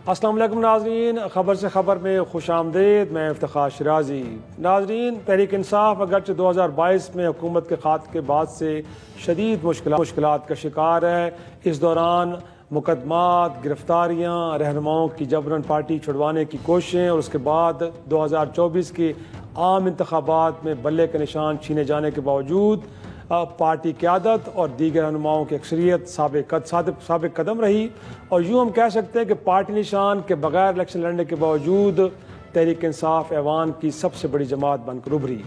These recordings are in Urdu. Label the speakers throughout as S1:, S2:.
S1: السلام علیکم ناظرین، خبر سے خبر میں خوش آمدید۔ میں افتخار شرازی۔ ناظرین، تحریک انصاف اگرچہ 2022 میں حکومت کے خاتمے کے بعد سے شدید مشکلات کا شکار ہے۔ اس دوران مقدمات، گرفتاریاں، رہنماؤں کی جبراً پارٹی چھڑوانے کی کوششیں اور اس کے بعد 2024 کے عام انتخابات میں بلے کے نشان چھینے جانے کے باوجود پارٹی قیادت اور دیگر رہنماؤں کی اکثریت ثابت قدم رہی، اور یوں ہم کہہ سکتے ہیں کہ پارٹی نشان کے بغیر الیکشن لڑنے کے باوجود تحریک انصاف ایوان کی سب سے بڑی جماعت بن کر ابھری۔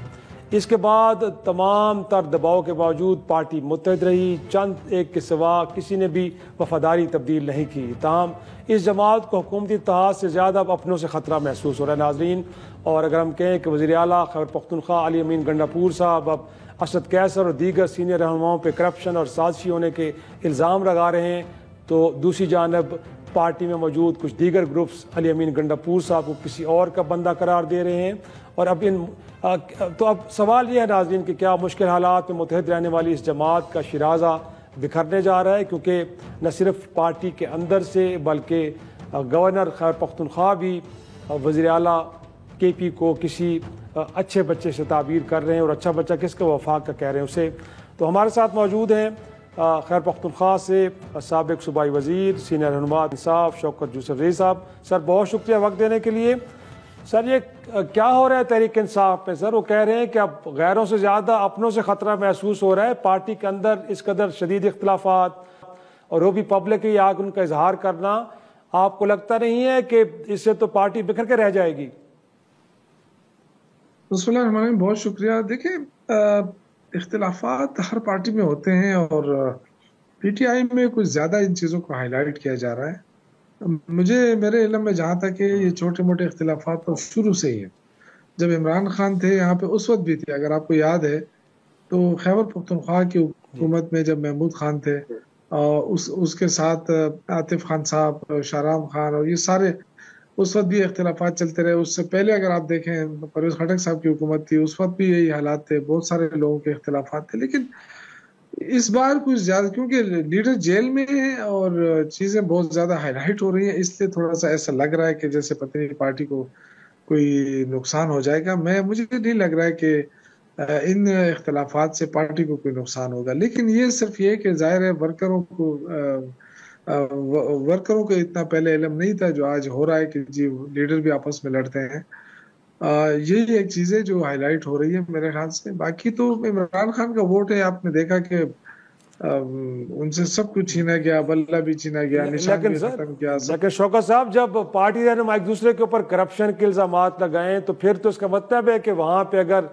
S1: اس کے بعد تمام تر دباؤ کے باوجود پارٹی متحد رہی، چند ایک کے سوا کسی نے بھی وفاداری تبدیل نہیں کی۔ تاہم اس جماعت کو حکومتی اتحاد سے زیادہ اب اپنوں سے خطرہ محسوس ہو رہا ہے ناظرین۔ اور اگر ہم کہیں کہ وزیر اعلیٰ خیبر پختونخوا علی امین گنڈاپور صاحب اب اسد قیصر اور دیگر سینئر رہنماؤں پہ کرپشن اور سازشی ہونے کے الزام لگا رہے ہیں، تو دوسری جانب پارٹی میں موجود کچھ دیگر گروپس علی امین گنڈاپور صاحب کو کسی اور کا بندہ قرار دے رہے ہیں۔ اور اب سوال یہ ہے ناظرین کہ کیا مشکل حالات میں متحد رہنے والی اس جماعت کا شیرازہ بکھرنے جا رہا ہے، کیونکہ نہ صرف پارٹی کے اندر سے بلکہ گورنر خیبر پختونخوا بھی وزیر اعلیٰ کے پی کو کسی اچھے بچے سے تعبیر کر رہے ہیں، اور اچھا بچہ کس کا وفاق کا کہہ رہے ہیں اسے۔ تو ہمارے ساتھ موجود ہیں خیبر پختونخوا سے سابق صوبائی وزیر سینئر رہنما انصاف شوکت یوسف زئی صاحب۔ سر بہت شکریہ وقت دینے کے لیے۔ سر یہ کیا ہو رہا ہے تحریک انصاف میں؟ سر وہ کہہ رہے ہیں کہ اب غیروں سے زیادہ اپنوں سے خطرہ محسوس ہو رہا ہے، پارٹی کے اندر اس قدر شدید اختلافات اور وہ بھی پبلکلی آ کے ان کا اظہار کرنا، آپ کو لگتا نہیں ہے کہ اس سے تو پارٹی بکھر کے رہ جائے گی؟
S2: بسم اللہ الرحمن الرحیم، بہت شکریہ۔ دیکھیں، اختلافات ہر پارٹی میں ہوتے ہیں، اور پی ٹی آئی میں کچھ زیادہ ان چیزوں کو ہائی لائٹ کیا جا رہا ہے۔ میرے علم میں جہاں تک کہ یہ چھوٹے موٹے اختلافات تو شروع سے ہی ہیں۔ جب عمران خان تھے یہاں پہ اس وقت بھی تھے، اگر آپ کو یاد ہے تو خیبر پختونخوا کی حکومت میں جب محمود خان تھے، اس کے ساتھ عاطف خان صاحب، شاہرام خان، اور یہ سارے اس وقت بھی اختلافات چلتے رہے۔ اس سے پہلے اگر آپ دیکھیں پرویز خٹک صاحب کی حکومت تھی، اس وقت بھی یہی حالات تھے، بہت سارے لوگوں کے اختلافات تھے۔ لیکن اس بار کچھ زیادہ کیونکہ لیڈر جیل میں ہے اور چیزیں بہت زیادہ ہائی لائٹ ہو رہی ہیں، اس لیے تھوڑا سا ایسا لگ رہا ہے کہ جیسے پتہ نہیں پارٹی کو کوئی نقصان ہو جائے گا۔ مجھے نہیں لگ رہا ہے کہ ان اختلافات سے پارٹی کو کوئی نقصان ہوگا، لیکن یہ صرف یہ کہ ظاہر ہے ورکروں کو اتنا پہلے علم نہیں تھا جو آج ہو رہا ہے کہ جی لیڈر بھی آپس میں لڑتے ہیں۔ یہی ایک چیز ہے جو ہائی لائٹ ہو رہی ہے میرے خیال سے۔ باقی تو عمران خان کا ووٹ ہے، آپ نے دیکھا کہ ان سے سب کچھ چھینا گیا، بلہ بھی چھینا گیا، نشان بھی ختم کیا۔
S1: لیکن شوکت صاحب، جب پارٹی رہنما ایک دوسرے کے اوپر کرپشن کے الزامات لگائیں تو پھر تو اس کا مطلب ہے کہ وہاں پہ اگر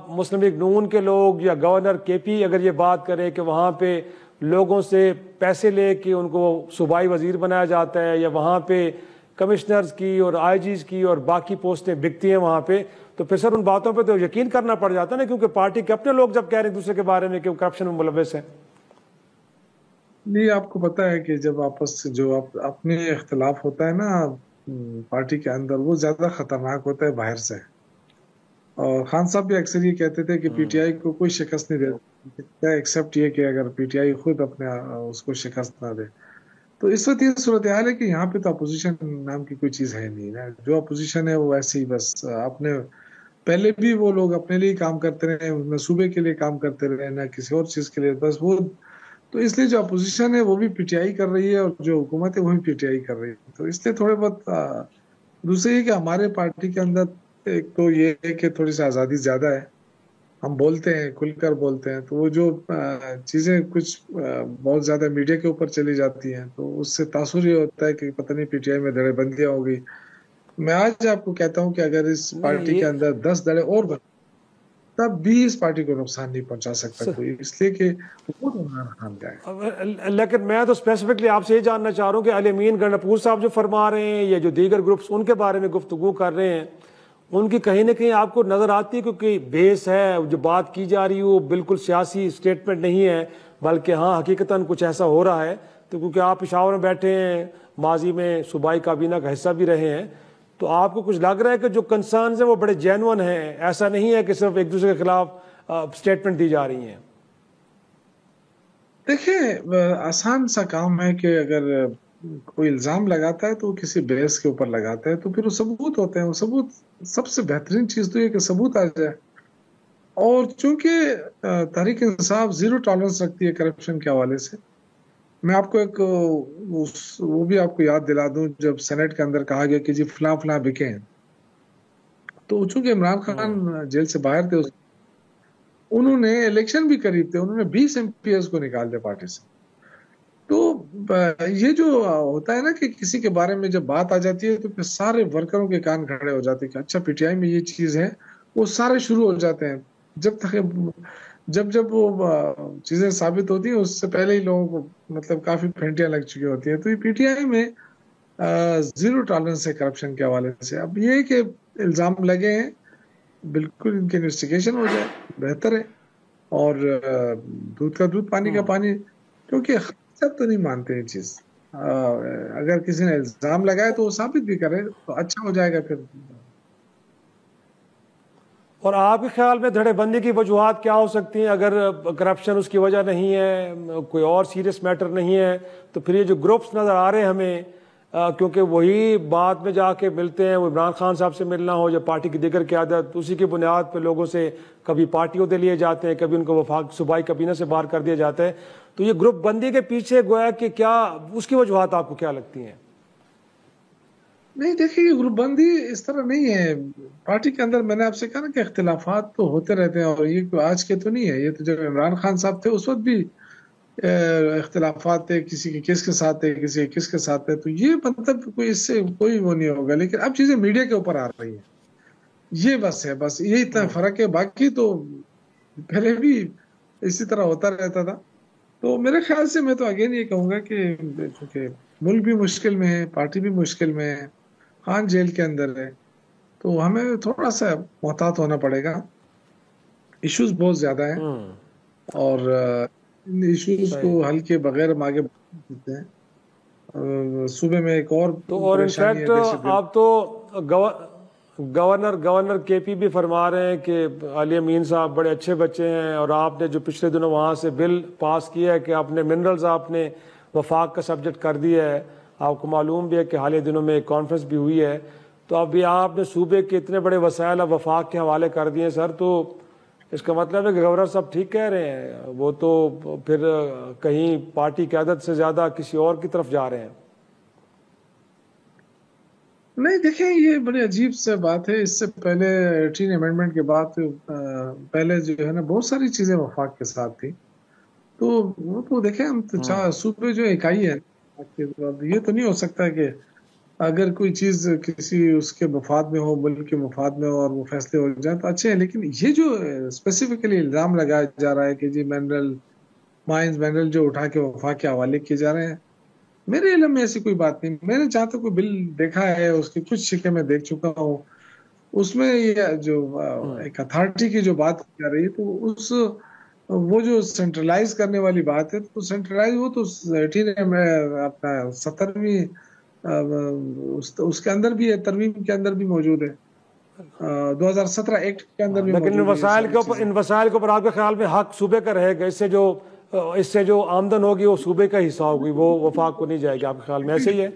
S1: مسلم لیگ نون کے لوگ یا گورنر کے پی اگر یہ بات کرے کہ وہاں پہ لوگوں سے پیسے لے کے ان کو صوبائی وزیر بنایا جاتا ہے، یا وہاں پہ کمشنرز کی اور آئی جیز کی اور باقی پوسٹیں بکتی ہیں وہاں پہ، تو پھر سر ان باتوں پہ تو یقین کرنا پڑ جاتا ہے نا، کیونکہ پارٹی کے اپنے لوگ جب کہہ رہے ہیں دوسرے کے بارے میں کہ وہ کرپشن میں ملوث ہیں۔
S2: نہیں، آپ کو پتا ہے کہ جب آپس جو اپنے اختلاف ہوتا ہے نا پارٹی کے اندر، وہ زیادہ خطرناک ہوتا ہے باہر سے۔ اور خان صاحب بھی اکثر یہ کہتے تھے کہ پی ٹی آئی کو کوئی شکست نہیں دے، ایکسپٹ یہ کہ اگر پی ٹی آئی خود اپنے اس کو شکست نہ دے۔ تو اس وقت یہ صورتحال ہے کہ یہاں پہ تو اپوزیشن نام کی کوئی چیز ہے نہیں نا۔ جو اپوزیشن ہے وہ ایسے ہی بس اپنے، پہلے بھی وہ لوگ اپنے لیے کام کرتے رہے، نہ صوبے کے لیے کام کرتے رہے نہ کسی اور چیز کے لیے، بس وہ تو اس لیے جو اپوزیشن ہے وہ بھی پی ٹی آئی کر رہی ہے، اور جو حکومت ہے وہ بھی پی ٹی آئی کر رہی ہے۔ تو اس لیے تھوڑے بہت دوسرے یہ کہ ہمارے پارٹی کے اندر ایک تو یہ ہے کہ تھوڑی سی آزادی زیادہ ہے، ہم بولتے ہیں، کھل کر بولتے ہیں، تو وہ جو چیزیں کچھ بہت زیادہ میڈیا کے اوپر چلی جاتی ہیں تو اس سے تاثر یہ ہوتا ہے کہ پتہ نہیں پی ٹی آئی میں دھڑے بندیاں ہو گئی۔ میں آج آپ کو کہتا ہوں کہ اگر اس پارٹی کے اندر 10 دھڑے اور بن تب بھی اس پارٹی کو نقصان نہیں پہنچا سکتا کوئی، اس لیے کہ وہ عمران خان کا ہے۔
S1: لیکن میں تو اسپیسیفکلی آپ سے یہ جاننا چاہ رہا ہوں کہ علی امین گنڈاپور صاحب جو فرما رہے ہیں یا جو دیگر گروپس ان کے بارے میں گفتگو کر رہے ہیں، ان کی کہیں نہ کہیں آپ کو نظر آتی ہے کیونکہ بیس ہے جو بات کی جا رہی ہے وہ بالکل سیاسی اسٹیٹمنٹ نہیں ہے، بلکہ ہاں حقیقتاً کچھ ایسا ہو رہا ہے، تو کیونکہ آپ پشاور میں بیٹھے ہیں، ماضی میں صوبائی کابینہ کا حصہ بھی رہے ہیں، تو آپ کو کچھ لگ رہا ہے کہ جو کنسرنز ہیں وہ بڑے جینون ہیں، ایسا نہیں ہے کہ صرف ایک دوسرے کے خلاف اسٹیٹمنٹ دی جا رہی ہیں؟
S2: دیکھیں، آسان سا کام ہے کہ اگر کوئی الزام لگاتا ہے تو وہ کسی بیس کے اوپر لگاتا ہے تو پھر وہ ثبوت ہوتے ہیں. وہ ثبوت سب سے بہترین چیز تو یہ کہ ثبوت آ جائے. اور چونکہ تحریک انصاف زیرو ٹالرنس رکھتی ہے کرپشن کے حوالے سے. میں آپ کو ایک وہ بھی آپ کو یاد دلا دوں، جب سینٹ کے اندر کہا گیا کہ جی فلاں فلاں بکے ہیں، تو چونکہ عمران خان جیل سے باہر تھے، انہوں نے الیکشن بھی قریب تھے، انہوں نے 20 MP کو نکال دیا پارٹی سے. تو یہ جو ہوتا ہے نا کہ کسی کے بارے میں جب بات آ جاتی ہے تو پھر سارے ورکروں کے کان کھڑے ہو جاتے ہیں کہ اچھا پی ٹی آئی میں یہ چیز ہے، وہ سارے شروع ہو جاتے ہیں. جب تک جب وہ چیزیں ثابت ہوتی ہیں اس سے پہلے ہی لوگوں کو مطلب کافی پھینٹیاں لگ چکی ہوتی ہیں. تو یہ پی ٹی آئی میں زیرو ٹالرنس ہے کرپشن کے حوالے سے. اب یہ کہ الزام لگے ہیں، بالکل ان کی انویسٹیگیشن ہو جائے بہتر ہے. اور دودھ کا دودھ پانی کا پانی، کیونکہ سب تو نہیں مانتے یہ چیز. اگر کسی نے الزام لگائے تو وہ ثابت بھی کرے تو اچھا ہو جائے گا پھر.
S1: اور آپ کے خیال میں دھڑے بندی کی وجوہات کیا ہو سکتی ہیں؟ اگر کرپشن اس کی وجہ نہیں ہے، کوئی اور سیریس میٹر نہیں ہے، تو پھر یہ جو گروپس نظر آ رہے ہیں ہمیں، کیونکہ وہی بعد میں جا کے ملتے ہیں، وہ عمران خان صاحب سے ملنا ہو یا پارٹی کی دیگر قیادت، اسی کی بنیاد پہ لوگوں سے کبھی پارٹی عہدے لیے جاتے ہیں، کبھی ان کو وفاق صوبائی کابینہ سے باہر کر دیا جاتا ہے. تو یہ گروپ بندی کے پیچھے گویا کہ کیا اس کی وجوہات آپ کو کیا لگتی ہیں؟
S2: نہیں دیکھیے، یہ گروپ بندی اس طرح نہیں ہے. پارٹی کے اندر میں نے آپ سے کہا نا کہ اختلافات تو ہوتے رہتے ہیں، اور یہ کوئی آج کے تو نہیں ہے. یہ تو جب عمران خان صاحب تھے اس وقت بھی اختلافات تھے، کسی کے کس کے ساتھ تھے، کسی کے کس کے ساتھ تھے. تو یہ مطلب کوئی اس سے کوئی وہ نہیں ہوگا. لیکن اب چیزیں میڈیا کے اوپر آ رہی ہیں، یہ بس ہے، بس یہ اتنا فرق ہے. باقی تو پہلے بھی اسی طرح ہوتا رہتا تھا. تو میرے خیال سے میں تو اگین یہ کہوں گا کہ چونکہ ملک بھی مشکل میں ہے، پارٹی بھی مشکل میں ہے، خان جیل کے اندر ہے، تو ہمیں تھوڑا سا محتاط ہونا پڑے گا. ایشوز بہت زیادہ ہیں، اور ان ایشوز کو حل کے بغیر ہم آگے بڑھ سکتے ہیں. صوبے میں ایک اور
S1: تو اور
S2: پریشانی ہے
S1: انفیکٹ
S2: دہشت گردی.
S1: آپ تو گورنر کے پی بھی فرما رہے ہیں کہ علی امین صاحب بڑے اچھے بچے ہیں، اور آپ نے جو پچھلے دنوں وہاں سے بل پاس کیا ہے کہ اپنے منرلز آپ نے وفاق کا سبجیکٹ کر دیا ہے. آپ کو معلوم بھی ہے کہ حالیہ دنوں میں ایک کانفرنس بھی ہوئی ہے. تو ابھی آپ نے صوبے کے اتنے بڑے وسائل اب وفاق کے حوالے کر دیے ہیں سر، تو اس کا مطلب ہے کہ گورنر صاحب ٹھیک کہہ رہے ہیں، وہ تو پھر کہیں پارٹی قیادت سے زیادہ کسی اور کی طرف جا رہے ہیں.
S2: نہیں دیکھیں، یہ بڑی عجیب سے بات ہے. اس سے پہلے 18 امینڈمنٹ کے بعد پہلے جو ہے نا بہت ساری چیزیں وفاق کے ساتھ تھی. تو وہ تو دیکھیں، ہم تو صوبے جو اکائی ہے، یہ تو نہیں ہو سکتا کہ اگر کوئی چیز کسی اس کے مفاد میں ہو، ملک کے مفاد میں ہو، اور وہ فیصلے ہو جائیں تو اچھے ہیں. لیکن یہ جو اسپیسیفکلی الزام لگایا جا رہا ہے کہ جی مائنز جو اٹھا کے وفاق کے حوالے کیے جا رہے ہیں، میرے علم میں ایسی کوئی بات نہیں. میں نے جہاں تک کوئی بل دیکھا ہے، اس کے کچھ شکے میں دیکھ چکا ہوں، اس میں یہ جو ایک اتھارٹی کی جو بات کی جا رہی ہے، تو وہ جو سینٹرلائز کرنے والی بات ہے، تو سینٹرلائز وہ تو 70ویں اس کے اندر بھی ہے، ترمیم کے اندر بھی موجود ہے، 2017 ایکٹ کے اندر بھی
S1: لیکن
S2: موجود ہے یہ ساری چیزیں.
S1: ان وسائل کے اوپر آپ کے خیال میں حق صوبے کا رہے گا؟ اس سے جو آمدن ہوگی وہ صوبے کا حصہ ہوگی، وہ وفاق کو نہیں جائے گی؟ آپ کے خیال میں ایسے ہی ہے؟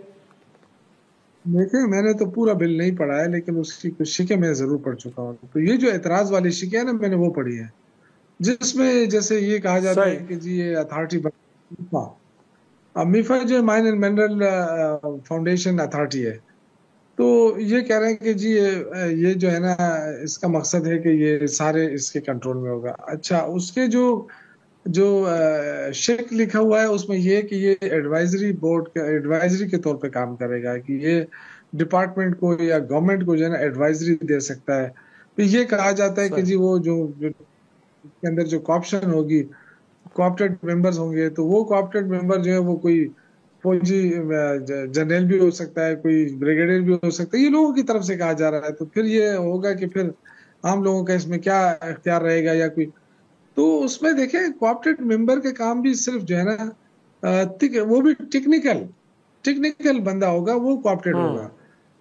S2: دیکھیں، میں نے تو پورا بل نہیں پڑھا ہے، لیکن اس کی کچھ شکیں میں ضرور پڑھ چکا ہوں. تو یہ جو اعتراض والی شکیں ہیں نا، میں نے وہ پڑھی ہے، جس میں جیسے یہ کہا جاتا ہے کہ جی یہ اتھارٹی میفا جو mine and mineral foundation authority ہے، تو یہ کہہ رہے ہیں کہ جی یہ جو ہے نا اس کا مقصد ہے کہ یہ سارے اس کے کنٹرول میں ہوگا. اچھا، اس کے جو شیک لکھا ہوا ہے اس میں یہ کہ یہ ایڈوائزری بورڈ کا ایڈوائزری کے طور پہ کام کرے گا، کہ یہ ڈپارٹمنٹ کو یا گورنمنٹ کو جو ہے نا ایڈوائزری دے سکتا ہے. پھر یہ کہا جاتا ہے کہ جی وہ جو کے اندر جو کوآپشن ہوگی، کوآپٹیڈ ممبرز ہوں گے، تو وہ کوآپٹیڈ ممبر جو ہے وہ کوئی فوجی جنرل بھی ہو سکتا ہے، کوئی بریگیڈیئر بھی ہو سکتا ہے. یہ لوگوں کی طرف سے کہا جا رہا ہے. تو پھر یہ ہوگا کہ پھر عام لوگوں کا اس میں کیا اختیار رہے گا یا کوئی. تو اس میں دیکھیں، کوآپٹیڈ ممبر کے کام بھی صرف جو ہے نا وہ بھی ٹیکنیکل بندہ ہوگا، وہ کوآپٹیڈ ہوگا،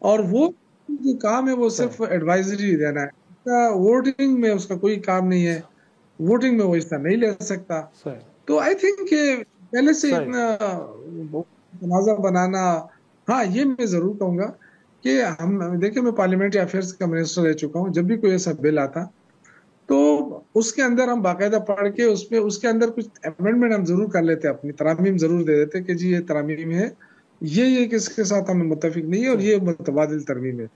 S2: اور وہ جو کام ہے وہ صرف ایڈوائزری دینا ہے. ووٹنگ میں اس کا کوئی کام نہیں ہے، ووٹنگ میں وہ حصہ نہیں لے سکتا. تو آئی تھنک کہ پہلے سے اتنا تنازع بنانا. ہاں یہ میں ضرور کہوں گا کہ ہم دیکھیں، میں پارلیمنٹری افیئرس کا منسٹر رہ چکا ہوں. جب بھی کوئی ایسا بل آتا تو اس کے اندر ہم باقاعدہ پڑھ کے اس کے اندر کچھ امینڈمنٹ ہم ضرور کر لیتے، اپنی ترامیم ضرور دے دیتے کہ جی یہ ترامیم ہے، یہ کس کے ساتھ ہمیں متفق نہیں ہے اور یہ متبادل ترمیم ہے.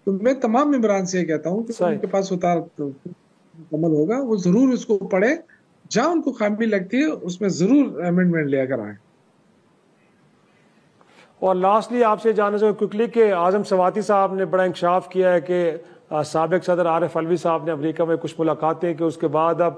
S2: تو میں تمام ممبران سے یہ کہتا ہوں کہ ان کے پاس مکمل ہوگا، وہ ضرور اس کو پڑھے، جہاں ان کو خامی لگتی ہے اس میں ضرور امینڈمنٹ لے کر آئیں.
S1: اور لاسٹلی آپ سے جاننا چاہوں کوئکلی کہ اعظم سواتی صاحب نے بڑا انکشاف کیا ہے کہ سابق صدر عارف علوی صاحب نے امریکہ میں کچھ ملاقاتیں کہ اس کے بعد اب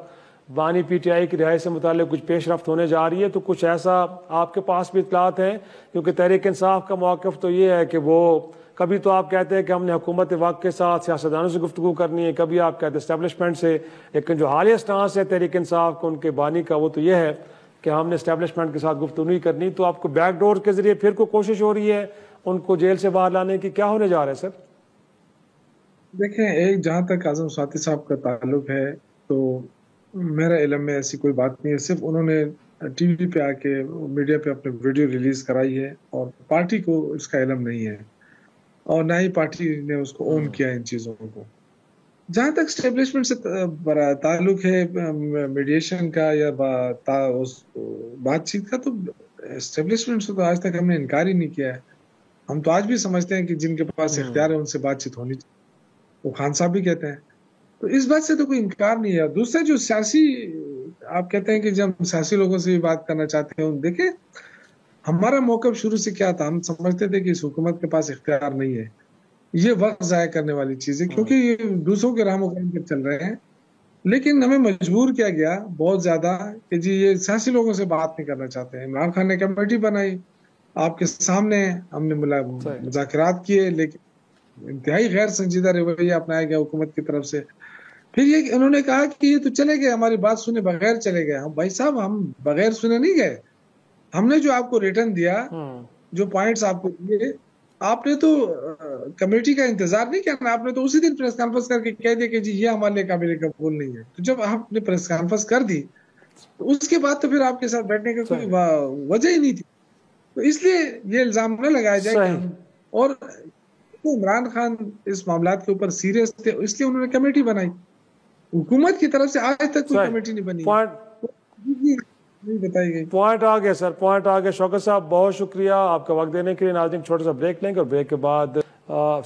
S1: بانی پی ٹی آئی کی رہائی سے متعلق کچھ پیش رفت ہونے جا رہی ہے. تو کچھ ایسا آپ کے پاس بھی اطلاعات ہیں؟ کیونکہ تحریک انصاف کا موقف تو یہ ہے کہ وہ کبھی تو آپ کہتے ہیں کہ ہم نے حکومت وقت کے ساتھ سیاستدانوں سے گفتگو کرنی ہے، کبھی آپ کہتے ہیں اسٹیبلشمنٹ سے، لیکن جو حالیہ سٹانس ہے تحریک انصاف کو ان کے بانی کا وہ تو یہ ہے کہ ہم نے اسٹیبلشمنٹ کے ساتھ گفتگو نہیں کرنی. تو آپ کو بیک ڈور کے ذریعے پھر کوئی کوشش ہو رہی ہے ان کو جیل سے باہر لانے کی؟ کیا ہونے جا رہا ہے سر؟
S2: دیکھیں، ایک جہاں تک اعظم سواتی صاحب کا تعلق ہے تو میرا علم میں ایسی کوئی بات نہیں ہے. صرف انہوں نے ٹی وی پہ آ کے میڈیا پہ اپنے ویڈیو ریلیز کرائی ہے اور پارٹی کو اس کا علم نہیں ہے اور نہ ہی پارٹی نے اس کو اون کیا ان چیزوں کو. جہاں تک اسٹیبلشمنٹ سے تعلق ہے میڈیشن کا یا بات چیت کا، تو اسٹیبلشمنٹ سے تو آج تک ہم نے انکار ہی نہیں کیا ہے. ہم تو آج بھی سمجھتے ہیں کہ جن کے پاس اختیار ہے ان سے بات چیت ہونی چاہیے، وہ خان صاحب بھی کہتے ہیں. تو اس بات سے تو کوئی انکار نہیں ہے. دوسرا جو سیاسی آپ کہتے ہیں کہ جب ہم سیاسی لوگوں سے بھی بات کرنا چاہتے ہیں، دیکھیں ہمارا موقف شروع سے کیا تھا، ہم سمجھتے تھے کہ اس حکومت کے پاس اختیار نہیں ہے. یہ وقت ضائع کرنے والی چیز ہے کیونکہ یہ دوسروں کے راہ مقام پر چل رہے ہیں. لیکن ہمیں مجبور کیا گیا بہت زیادہ کہ جی یہ سیاسی لوگوں سے بات نہیں کرنا چاہتے ہیں. عمران خان نے کمیٹی بنائی، آپ کے سامنے ہم نے مذاکرات کیے، لیکن انتہائی غیر سنجیدہ رویہ اپنایا گیا حکومت کی طرف سے. پھر یہ انہوں نے کہا کہ یہ تو چلے گئے، ہماری بات سنے بغیر چلے گئے. بھائی صاحب، ہم بغیر سنے نہیں گئے. ہم نے جو آپ کو ریٹرن دیا، جو پوائنٹس آپ کو دیے، آپ نے تو کمیٹی کا انتظار نہیں کیا، آپ نے تو اسی دن پریس کانفرنس کر کے کہہ دیا کہ جی یہ ہمارے لیے قابل قبول نہیں ہے. تو جب آپ نے پریس کانفرنس کر دی تو اس کے بعد تو پھر آپ کے ساتھ بیٹھنے کا کوئی وجہ ہی نہیں تھی. تو اس لیے یہ الزام نہ لگایا جائے کہ ہم، اور عمران خان اس معاملات کے اوپر سیریس تھے اس لیے انہوں نے کمیٹی بنائی. حکومت کی طرف سے آج تک کوئی کمیٹی نہیں بنی. بتائی گئی.
S1: پوائنٹ آ گیا سر، پوائنٹ آ گیا. شوکت صاحب بہت شکریہ آپ کا وقت دینے کے لیے. ناظرین چھوٹا سا بریک لیں گے اور بریک کے بعد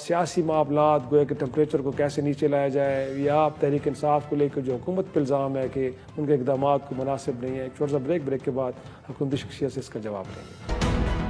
S1: سیاسی معاملات گویا کہ ٹمپریچر کو کیسے نیچے لایا جائے، یا تحریک انصاف کو لے کے جو حکومت پہ الزام ہے کہ ان کے اقدامات کو مناسب نہیں ہے. ایک چھوٹا سا بریک کے بعد حکومتی شخصیت سے اس کا جواب لیں گے.